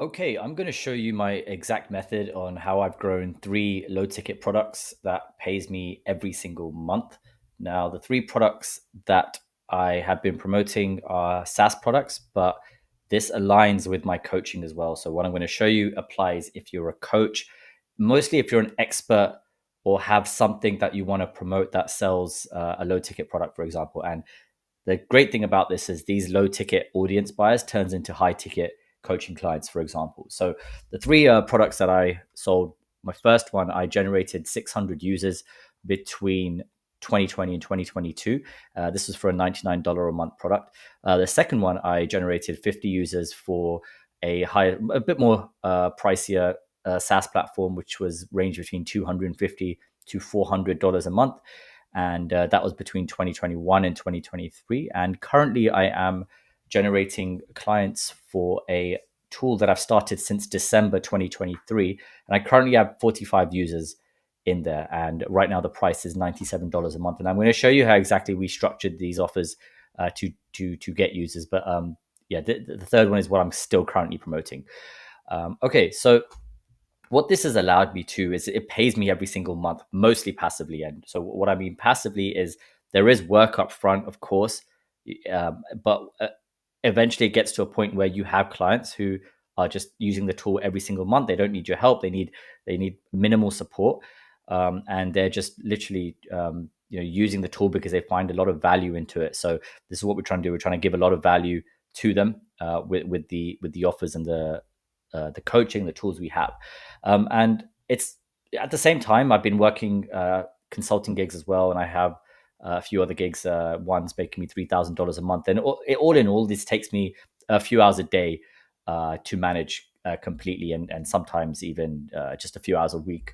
Okay, I'm going to show you my exact method on how I've grown three low ticket products that pays me every single month. Now, the three products that I have been promoting are SaaS products, but this aligns with my coaching as well. So, what I'm going to show you applies if you're a coach, mostly if you're an expert or have something that you want to promote that sells a low ticket product, for example. And the great thing about this is these low ticket audience buyers turns into high ticket coaching clients, for example. So the three products that I sold, my first one, I generated 600 users between 2020 and 2022. This was for a $99 a month product. The second one, I generated 50 users for a bit more pricier SaaS platform, which was ranged between 250 to $400 a month, and that was between 2021 and 2023. And currently, I am generating clients for a tool that I've started since December 2023, and I currently have 45 users in there. And right now, the price is $97 a month. And I'm going to show you how exactly we structured these offers to get users. But yeah, the third one is what I'm still currently promoting. Okay, so what this has allowed me to is it pays me every single month, mostly passively. And so, what I mean passively is there is work up front, of course, but eventually it gets to a point where you have clients who are just using the tool every single month. They don't need your help. They need minimal support, and they're just literally using the tool because they find a lot of value into it. So this is what we're trying to do. We're trying to give a lot of value to them with the offers and the coaching, the tools we have. And it's at the same time, I've been working consulting gigs as well, and I have a few other gigs. One's making me $3,000 a month, and all in all, this takes me a few hours a day to manage completely, and sometimes even just a few hours a week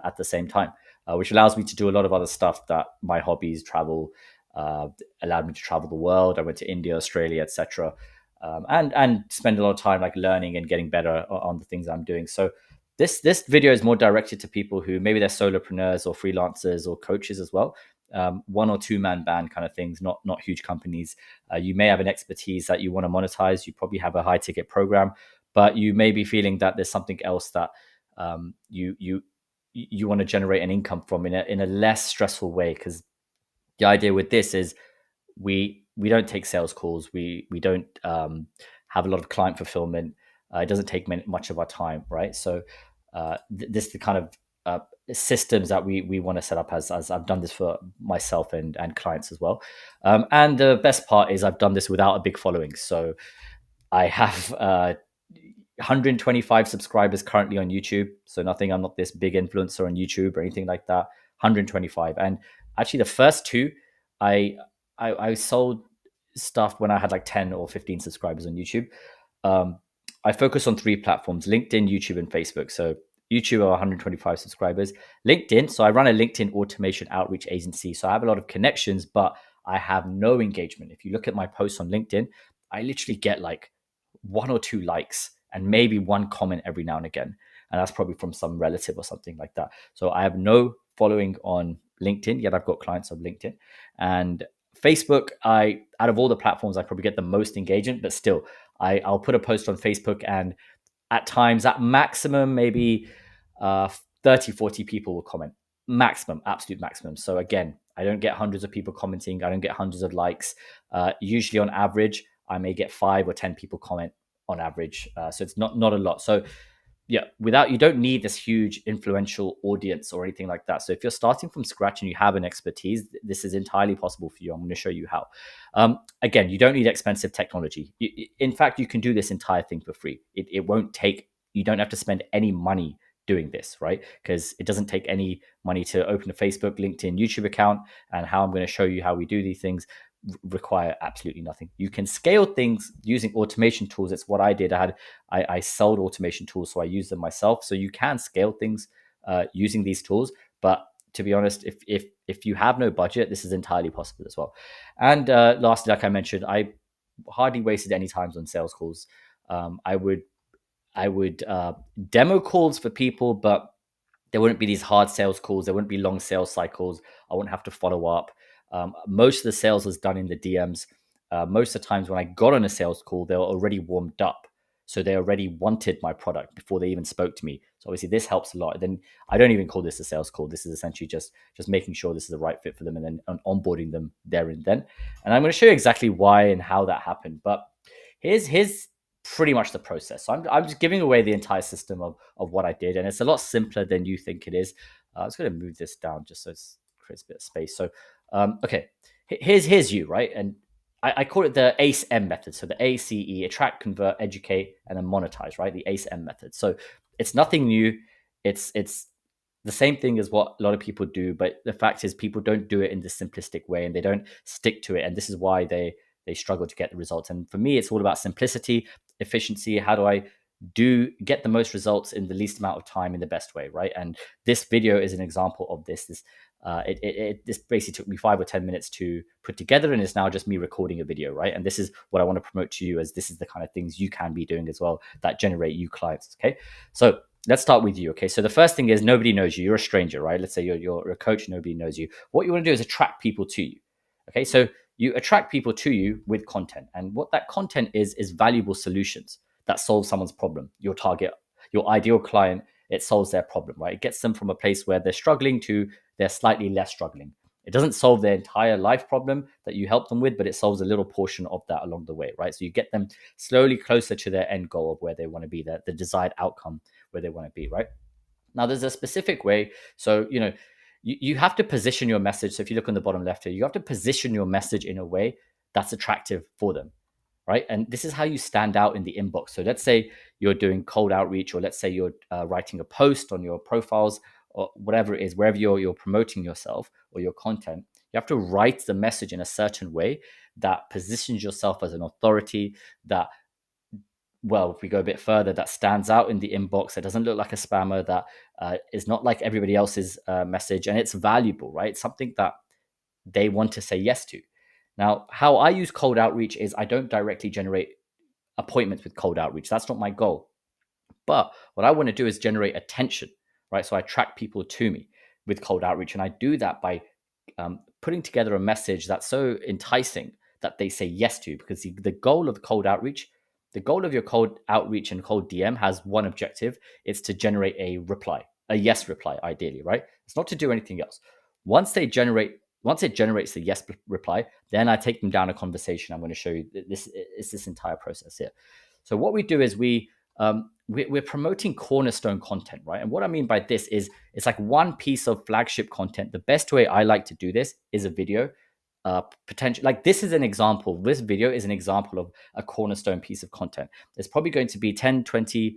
at the same time, which allows me to do a lot of other stuff that my hobbies, travel, uh, allowed me to travel the world. I went to India, Australia, etc., and spend a lot of time like learning and getting better on the things I'm doing. So this video is more directed to people who maybe they're solopreneurs or freelancers or coaches as well. One or two man band kind of things, not huge companies. You may have an expertise that you want to monetize. You probably have a high ticket program, but you may be feeling that there's something else that you want to generate an income from in a less stressful way. Because the idea with this is we don't take sales calls. We don't have a lot of client fulfillment. It doesn't take much of our time, right? So this is the kind of systems that we want to set up as I've done this for myself and clients as well. And the best part is I've done this without a big following. So I have 125 subscribers currently on YouTube. So nothing, I'm not this big influencer on YouTube or anything like that. 125. And actually the first two, I I sold stuff when I had like 10 or 15 subscribers on YouTube. Um, I focus on three platforms: LinkedIn, YouTube, and Facebook. So YouTube are 125 subscribers. LinkedIn, so I run a LinkedIn automation outreach agency. So I have a lot of connections, but I have no engagement. If you look at my posts on LinkedIn, I literally get like one or two likes and maybe one comment every now and again. And that's probably from some relative or something like that. So I have no following on LinkedIn, yet I've got clients on LinkedIn. And Facebook, I out of all the platforms, I probably get the most engagement, but still, I'll put a post on Facebook, and at times, at maximum, maybe uh, 30, 40 people will comment. Maximum, absolute maximum. So again, I don't get hundreds of people commenting. I don't get hundreds of likes. Usually on average, I may get 5 or 10 people comment on average. So it's not a lot. So yeah, without, you don't need this huge influential audience or anything like that. So if you're starting from scratch and you have an expertise, this is entirely possible for you. I'm going to show you how. Again, you don't need expensive technology. In fact, you can do this entire thing for free. It won't take, you don't have to spend any money doing this, right? Because it doesn't take any money to open a Facebook, LinkedIn, YouTube account. And how I'm going to show you how we do these things require absolutely nothing. You can scale things using automation tools. It's what I did. I sold automation tools, so I use them myself. So you can scale things using these tools. But to be honest, if you have no budget, this is entirely possible as well. And lastly, like I mentioned, I hardly wasted any times on sales calls. I would demo calls for people, but there wouldn't be these hard sales calls. There wouldn't be long sales cycles. I wouldn't have to follow up. Most of the sales was done in the DMs. Most of the times when I got on a sales call, they were already warmed up. So they already wanted my product before they even spoke to me. So obviously this helps a lot. Then I don't even call this a sales call. This is essentially just making sure this is the right fit for them, and then onboarding them there and then. And I'm going to show you exactly why and how that happened. But here's pretty much the process. So I'm just giving away the entire system of what I did, and it's a lot simpler than you think it is. I was going to move this down just so it creates a bit of space. So okay, here's you, right? And I call it the ACE-M method. So the ACE, attract, convert, educate, and then monetize, right? The ACE-M method. So it's nothing new. It's the same thing as what a lot of people do, but the fact is people don't do it in this simplistic way, and they don't stick to it. And this is why they struggle to get the results. And for me, it's all about simplicity, efficiency. How do I get the most results in the least amount of time in the best way, right? And this video is an example of this. This basically took me 5 or 10 minutes to put together, and it's now just me recording a video, right? And this is what I want to promote to you, as this is the kind of things you can be doing as well that generate you clients. Okay, so let's start with you. Okay, so the first thing is nobody knows you. You're a stranger, right? Let's say you're a coach, nobody knows you. What you want to do is attract people to you. Okay, so you attract people to you with content, and what that content is valuable solutions that solve someone's problem. Your target, your ideal client, it solves their problem, right? It gets them from a place where they're struggling to they're slightly less struggling. It doesn't solve their entire life problem that you help them with, but it solves a little portion of that along the way, right? So you get them slowly closer to their end goal of where they want to be, the desired outcome where they want to be, right? Now, there's a specific way. So, you have to position your message. So if you look on the bottom left here, you have to position your message in a way that's attractive for them, right? And this is how you stand out in the inbox. So let's say you're doing cold outreach, or let's say you're writing a post on your profiles, or whatever it is, wherever you're promoting yourself or your content. You have to write the message in a certain way that positions yourself as an authority, that, well, if we go a bit further, that stands out in the inbox, that doesn't look like a spammer, that is not like everybody else's message, and it's valuable, right? It's something that they want to say yes to. Now, how I use cold outreach is I don't directly generate appointments with cold outreach. That's not my goal. But what I want to do is generate attention, right? So I attract people to me with cold outreach. And I do that by putting together a message that's so enticing that they say yes to, because the goal of cold outreach, the goal of your cold outreach and cold DM has one objective. It's to generate a reply, a yes reply, ideally, right? It's not to do anything else. Once it generates the yes reply, then I take them down a conversation. I'm going to show you this entire process here. So what we do is we're promoting cornerstone content, right? And what I mean by this is it's like one piece of flagship content. The best way I like to do this is a video. Potential, like this is an example. This video is an example of a cornerstone piece of content. It's probably going to be 10, 20,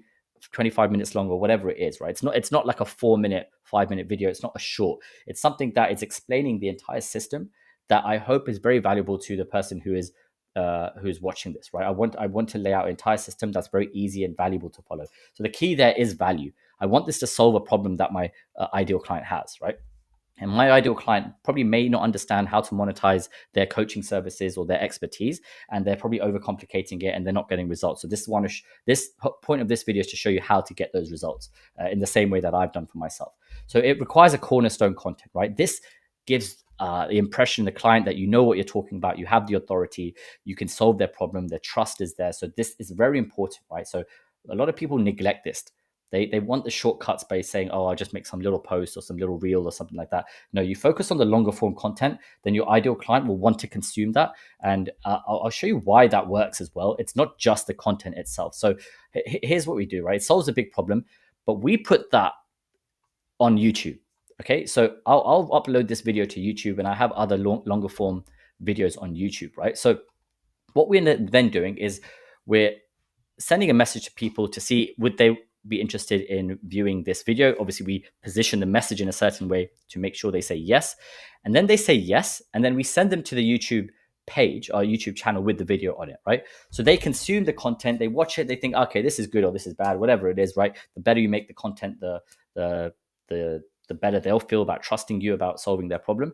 25 minutes long, or whatever it is, right? It's not like a 4 minute, 5 minute video. It's not a short. It's something that is explaining the entire system that I hope is very valuable to the person who's watching this, right? I want to lay out an entire system that's very easy and valuable to follow. So the key there is value. I want this to solve a problem that my ideal client has, right? And my ideal client probably may not understand how to monetize their coaching services or their expertise, and they're probably overcomplicating it and they're not getting results. So this point of this video is to show you how to get those results in the same way that I've done for myself. So it requires a cornerstone content, right? This gives the impression the client that you know what you're talking about, you have the authority, you can solve their problem, their trust is there. So this is very important, right? So a lot of people neglect this. They want the shortcuts by saying, oh, I'll just make some little post or some little reel or something like that. No, you focus on the longer form content, then your ideal client will want to consume that. And I'll show you why that works as well. It's not just the content itself. So here's what we do, right? It solves a big problem, but we put that on YouTube. Okay, so I'll upload this video to YouTube, and I have other longer form videos on YouTube, right? So what we're then doing is we're sending a message to people to see would they be interested in viewing this video. Obviously, we position the message in a certain way to make sure they say yes. And then they say yes, and then we send them to the YouTube page, our YouTube channel, with the video on it, right? So they consume the content, they watch it, they think, okay, this is good or this is bad, whatever it is, right? The better you make the content, the better they'll feel about trusting you about solving their problem.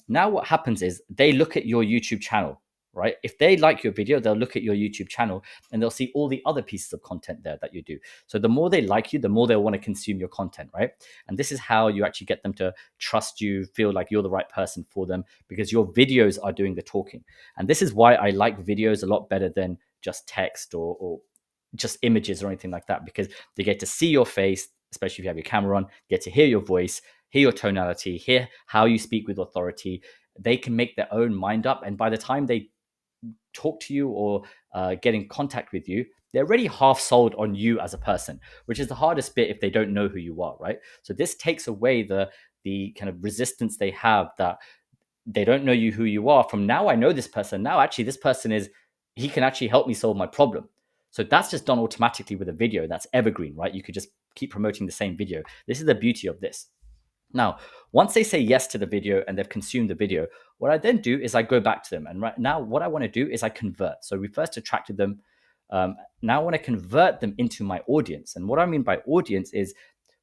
Now what happens is they look at your YouTube channel, right? If they like your video, they'll look at your YouTube channel and they'll see all the other pieces of content there that you do. So the more they like you, the more they'll want to consume your content, right? And this is how you actually get them to trust you, feel like you're the right person for them, because your videos are doing the talking. And this is why I like videos a lot better than just text or just images or anything like that, because they get to see your face, especially if you have your camera on, get to hear your voice, hear your tonality, hear how you speak with authority. They can make their own mind up. And by the time they talk to you or get in contact with you, they're already half sold on you as a person, which is the hardest bit if they don't know who you are, right? So this takes away the kind of resistance they have, that they don't know you who you are. From now I know this person. Now actually this person is, he can actually help me solve my problem. So that's just done automatically with a video that's evergreen, right? You could just keep promoting the same video. This is the beauty of this. Now, once they say yes to the video and they've consumed the video, what I then do is I go back to them. And right now, what I want to do is I convert. So we first attracted them. Now I want to convert them into my audience. And what I mean by audience is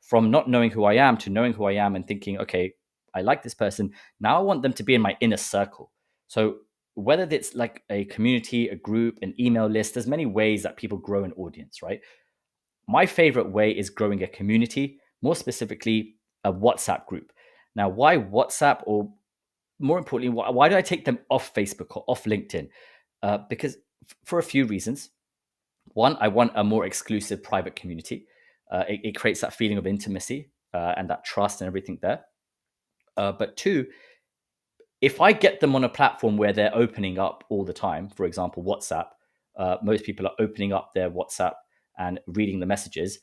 from not knowing who I am to knowing who I am and thinking, okay, I like this person. Now I want them to be in my inner circle. So whether it's like a community, a group, an email list, there's many ways that people grow an audience, right? My favorite way is growing a community, more specifically, a WhatsApp group. Now, why WhatsApp, or more importantly, why do I take them off Facebook or off LinkedIn? Because for a few reasons. One, I want a more exclusive private community. It creates that feeling of intimacy and that trust and everything there. But two, if I get them on a platform where they're opening up all the time, for example, WhatsApp, most people are opening up their WhatsApp and reading the messages.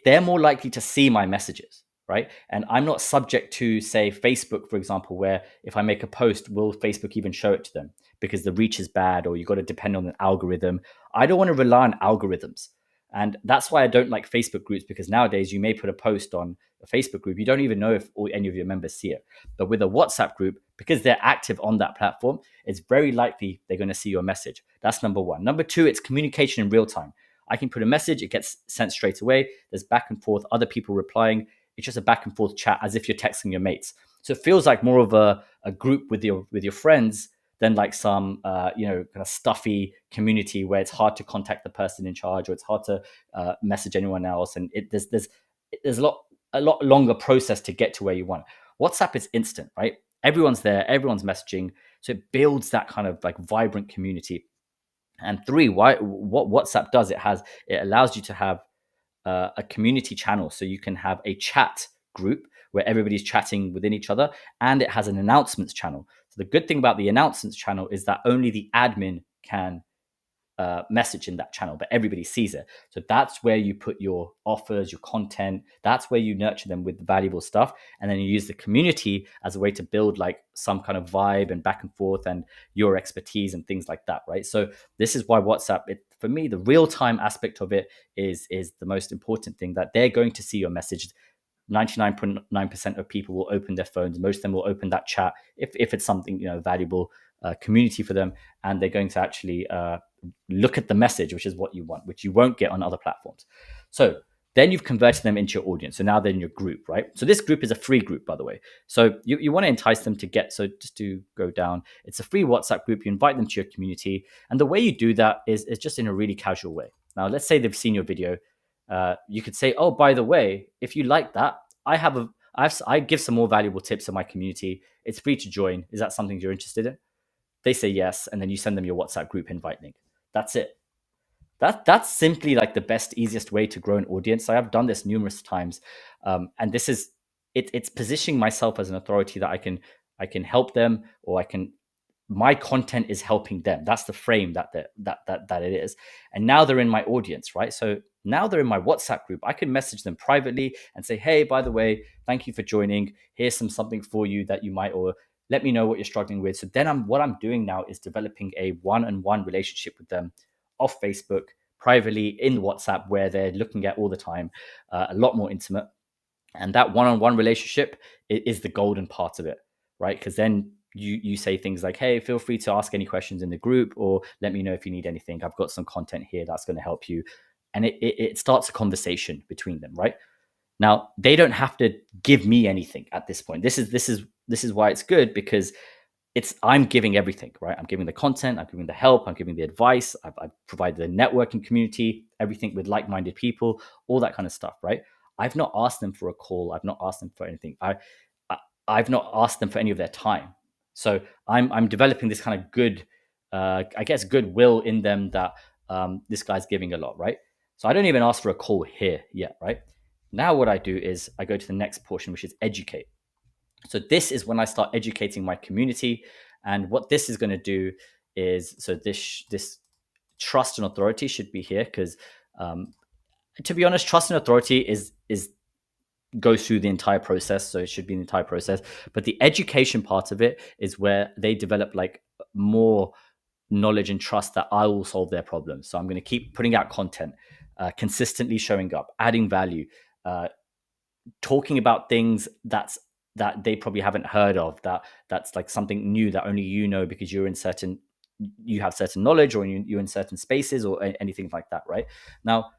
They're more likely to see my messages, right? And I'm not subject to, say, Facebook, for example, where if I make a post, will Facebook even show it to them because the reach is bad, or you got to depend on an algorithm. I don't want to rely on algorithms. And that's why I don't like Facebook groups, because nowadays you may put a post on a Facebook group, you don't even know if any of your members see it. But with a WhatsApp group, because they're active on that platform, it's very likely they're going to see your message. That's number one. Number two, it's communication in real time. I can put a message, it gets sent straight away. There's back and forth, other people replying. It's just a back and forth chat as if you're texting your mates. So it feels like more of a group with your friends than like some kind of stuffy community where it's hard to contact the person in charge, or it's hard to message anyone else, and there's a lot longer process to get to where you want. WhatsApp is instant, right? Everyone's there, everyone's messaging, so it builds that kind of like vibrant community. And three, what WhatsApp does, it allows you to have a community channel, so you can have a chat group where everybody's chatting within each other, and it has an announcements channel. So the good thing about the announcements channel is that only the admin can message in that channel, but everybody sees it. So that's where you put your offers, your content. That's where you nurture them with valuable stuff, and then you use the community as a way to build like some kind of vibe and back and forth and your expertise and things like that, right? So this is why WhatsApp, for me, the real time aspect of it is the most important thing, that they're going to see your message. 99.9% of people will open their phones. Most of them will open that chat if it's something valuable community for them, and they're going to actually look at the message, which is what you want, which you won't get on other platforms. So then you've converted them into your audience. So now they're in your group, right? So this group is a free group, by the way. So you want to entice them to get, so just to go down, it's a free WhatsApp group. You invite them to your community. And the way you do that is just in a really casual way. Now, let's say they've seen your video. You could say, oh, by the way, if you like that, I give some more valuable tips in my community. It's free to join. Is that something you're interested in? They say yes, and then you send them your WhatsApp group invite link. That's it. That's simply like the best, easiest way to grow an audience. I have done this numerous times, and this is it's positioning myself as an authority that I can help them, or my content is helping them. That's the frame that it is. And now they're in my audience, right? So now they're in my WhatsApp group. I can message them privately and say, hey, by the way, thank you for joining. Here's something for you that you might, or let me know what you're struggling with. So then what I'm doing now is developing a one-on-one relationship with them off Facebook, privately in WhatsApp, where they're looking at all the time, a lot more intimate. And that one-on-one relationship is the golden part of it, right? Because then you say things like, hey, feel free to ask any questions in the group, or let me know if you need anything. I've got some content here that's going to help you. And it starts a conversation between them, right? Now, they don't have to give me anything at this point. This is why it's good, because I'm giving everything, right? I'm giving the content, I'm giving the help, I'm giving the advice, I've provided the networking community, everything with like-minded people, all that kind of stuff, right? I've not asked them for a call. I've not asked them for anything. I've not asked them for any of their time. So I'm developing this kind of good, I guess, goodwill in them, that this guy's giving a lot, right? So I don't even ask for a call here yet, right? Now what I do is I go to the next portion, which is educate. So this is when I start educating my community, and what this is going to do is, so this trust and authority should be here, because to be honest, trust and authority is goes through the entire process, so it should be the entire process. But the education part of it is where they develop like more knowledge and trust that I will solve their problems. So I'm going to keep putting out content, consistently showing up, adding value, talking about things that they probably haven't heard of, that's like something new that only you know because you have certain knowledge, or you're in certain spaces, or anything like that, right? Now,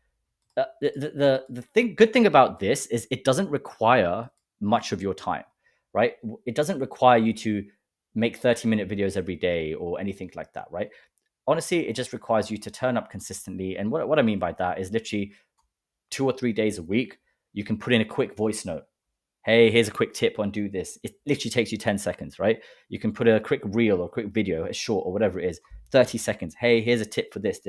the good thing about this is it doesn't require much of your time, right? It doesn't require you to make 30-minute videos every day or anything like that, right? Honestly, it just requires you to turn up consistently. And what I mean by that is literally 2 or 3 days a week, you can put in a quick voice note. Hey, here's a quick tip on do this. It literally takes you 10 seconds, right? You can put a quick reel or quick video, a short or whatever it is, 30 seconds. Hey, here's a tip for this.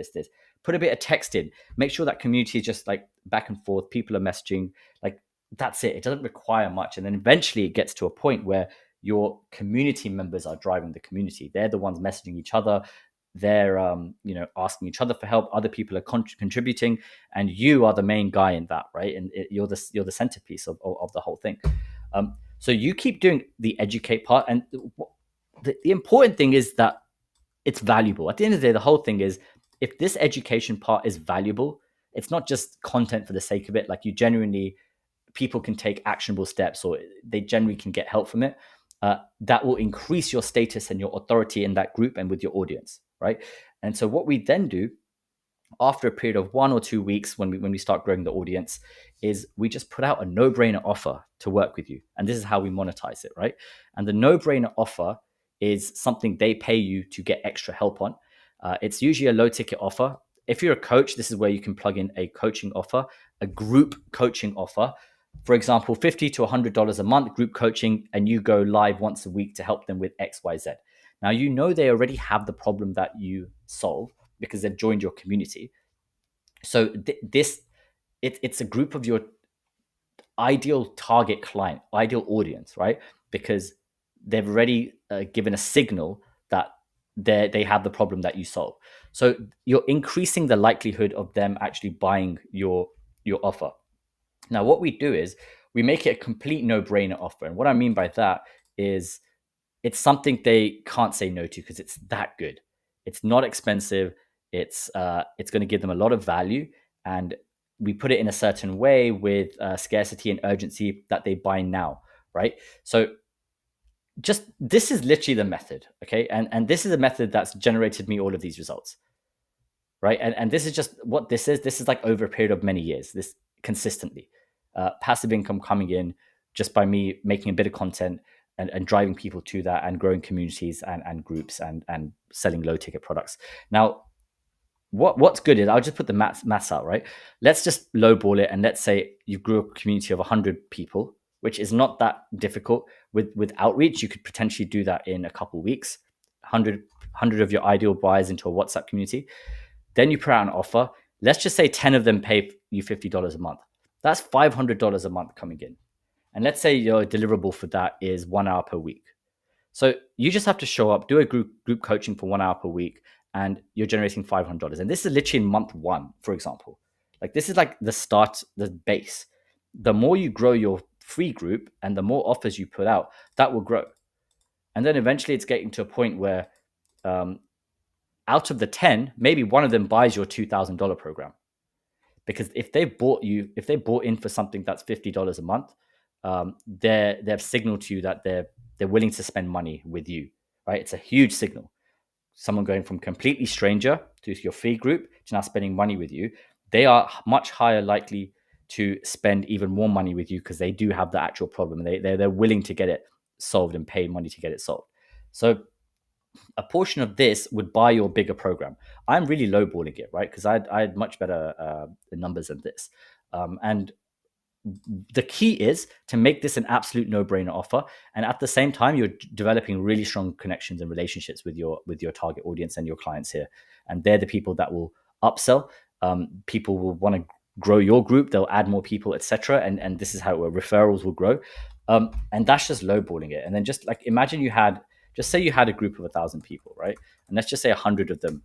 Put a bit of text in. Make sure that community is just like back and forth. People are messaging. Like, that's it. It doesn't require much. And then eventually it gets to a point where your community members are driving the community. They're the ones messaging each other. They're asking each other for help. Other people are contributing, and you are the main guy in that, right? And you're the centerpiece of the whole thing. So you keep doing the educate part, and the important thing is that it's valuable. At the end of the day, the whole thing is, if this education part is valuable, it's not just content for the sake of it. Like, you genuinely, people can take actionable steps, or they generally can get help from it. That will increase your status and your authority in that group and with your audience, right? And so what we then do after a period of 1 or 2 weeks, when we start growing the audience, is we just put out a no-brainer offer to work with you. And this is how we monetize it, right? And the no-brainer offer is something they pay you to get extra help on. It's usually a low ticket offer. If you're a coach, this is where you can plug in a coaching offer, a group coaching offer. For example, $50 to $100 a month group coaching, and you go live once a week to help them with XYZ. Now, you know they already have the problem that you solve because they've joined your community. So it's a group of your ideal target client, ideal audience, right? Because they've already given a signal that they have the problem that you solve. So you're increasing the likelihood of them actually buying your offer. Now, what we do is we make it a complete no-brainer offer. And what I mean by that is it's something they can't say no to because it's that good. It's not expensive. It's going to give them a lot of value, and we put it in a certain way with scarcity and urgency that they buy now, right? So just this is literally the method, okay? And this is a method that's generated me all of these results, right? And this is just what this is. This is like over a period of many years, this consistently. Passive income coming in just by me making a bit of content and driving people to that, and growing communities and groups and selling low ticket products. Now, what's good is, I'll just put the maths out, right? Let's just lowball it, and let's say you grew a community of 100 people, which is not that difficult. With outreach, you could potentially do that in a couple of weeks. 100 of your ideal buyers into a WhatsApp community. Then you put out an offer. Let's just say 10 of them pay you $50 a month. That's $500 a month coming in. And let's say your deliverable for that is 1 hour per week. So you just have to show up, do a group coaching for 1 hour per week, and you're generating $500. And this is literally in month 1, for example. Like, this is like the start, the base. The more you grow your free group and the more offers you put out, that will grow. And then eventually it's getting to a point where out of the 10, maybe one of them buys your $2,000 program. Because if they bought in for something that's $50 a month, they've signaled to you that they're willing to spend money with you, right? It's a huge signal. Someone going from completely stranger to your free group to now spending money with you, they are much higher likely to spend even more money with you because they do have the actual problem. They're willing to get it solved and pay money to get it solved. So a portion of this would buy your bigger program. I'm really lowballing it, right? Because I had much better numbers than this. And the key is to make this an absolute no-brainer offer, and at the same time you're developing really strong connections and relationships with your target audience and your clients here, and they're the people that will upsell. People will want to grow your group, they'll add more people, etc. And this is how referrals will grow. And that's just lowballing it. And then just like imagine you had, just say you had a group of 1,000 people, right? And let's just say 100 of them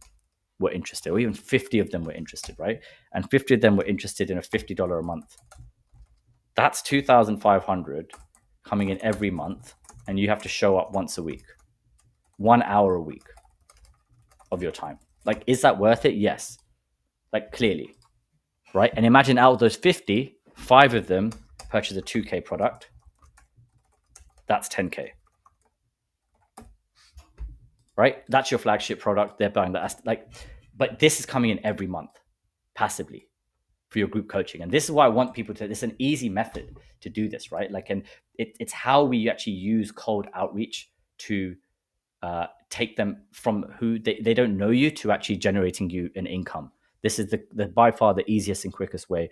were interested, or even 50 of them were interested, right? And 50 of them were interested in a $50 a month. That's 2,500 coming in every month, and you have to show up once a week, 1 hour a week of your time. Like, is that worth it? Yes. Like, clearly, right? And imagine out of those 50, five of them purchase a 2K product. That's 10K, right? That's your flagship product. They're buying that. Like, but this is coming in every month passively for your group coaching. And this is why I want people to, this is an easy method to do this, right? Like, and it's how we actually use cold outreach to take them from who they don't know you to actually generating you an income. This is the by far the easiest and quickest way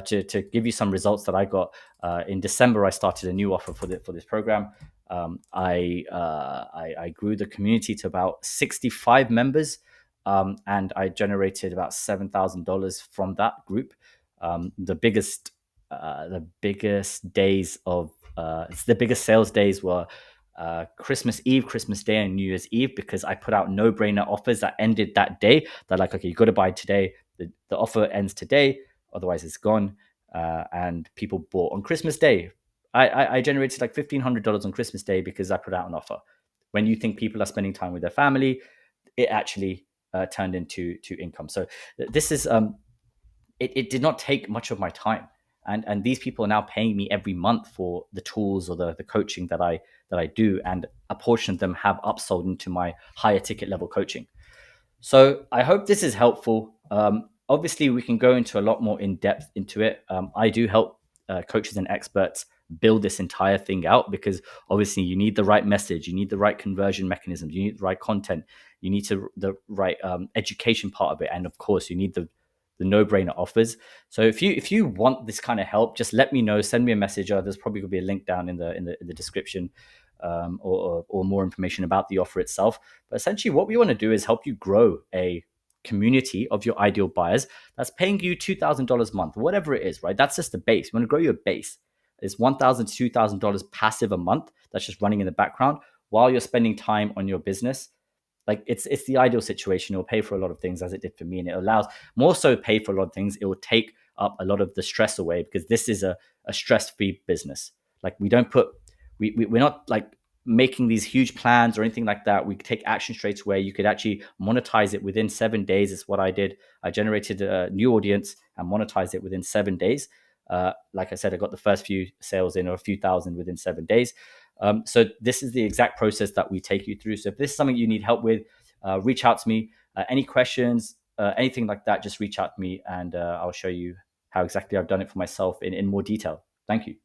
to give you some results that I got. In December, I started a new offer for this program. I grew the community to about 65 members, and I generated about $7,000 from that group. The biggest days of the biggest sales days were Christmas Eve, Christmas Day, and New Year's Eve, because I put out no-brainer offers that ended that day. They're like, okay, you got to buy today. The offer ends today, otherwise it's gone. And people bought on Christmas Day. I generated like $1,500 on Christmas Day because I put out an offer. When you think people are spending time with their family, it actually turned into income. So this is it did not take much of my time. And these people are now paying me every month for the tools or the coaching that I do, and a portion of them have upsold into my higher ticket level coaching. So I hope this is helpful. Obviously, we can go into a lot more in depth into it. I do help coaches and experts build this entire thing out, because obviously you need the right message, you need the right conversion mechanisms, you need the right content, you need the right education part of it, and of course you need the no-brainer offers. So if you want this kind of help, just let me know. Send me a message. There's probably going to be a link down in the description, or more information about the offer itself. But essentially, what we want to do is help you grow a community of your ideal buyers that's paying you $2,000 a month, whatever it is, right? That's just the base. You want to grow your base. It's $1,000 to $2,000 passive a month that's just running in the background while you're spending time on your business. Like, it's the ideal situation. It'll pay for a lot of things, as it did for me, and it allows more so pay for a lot of things. It will take up a lot of the stress away, because this is a stress-free business. Like, we're not like making these huge plans or anything like that. We take action straight away. You could actually monetize it within 7 days. It's what I did. I generated a new audience and monetized it within 7 days. Like I said, I got the first few sales in, or a few thousand, within 7 days. So this is the exact process that we take you through. So if this is something you need help with, reach out to me. Any questions, anything like that, just reach out to me, and I'll show you how exactly I've done it for myself in more detail. Thank you.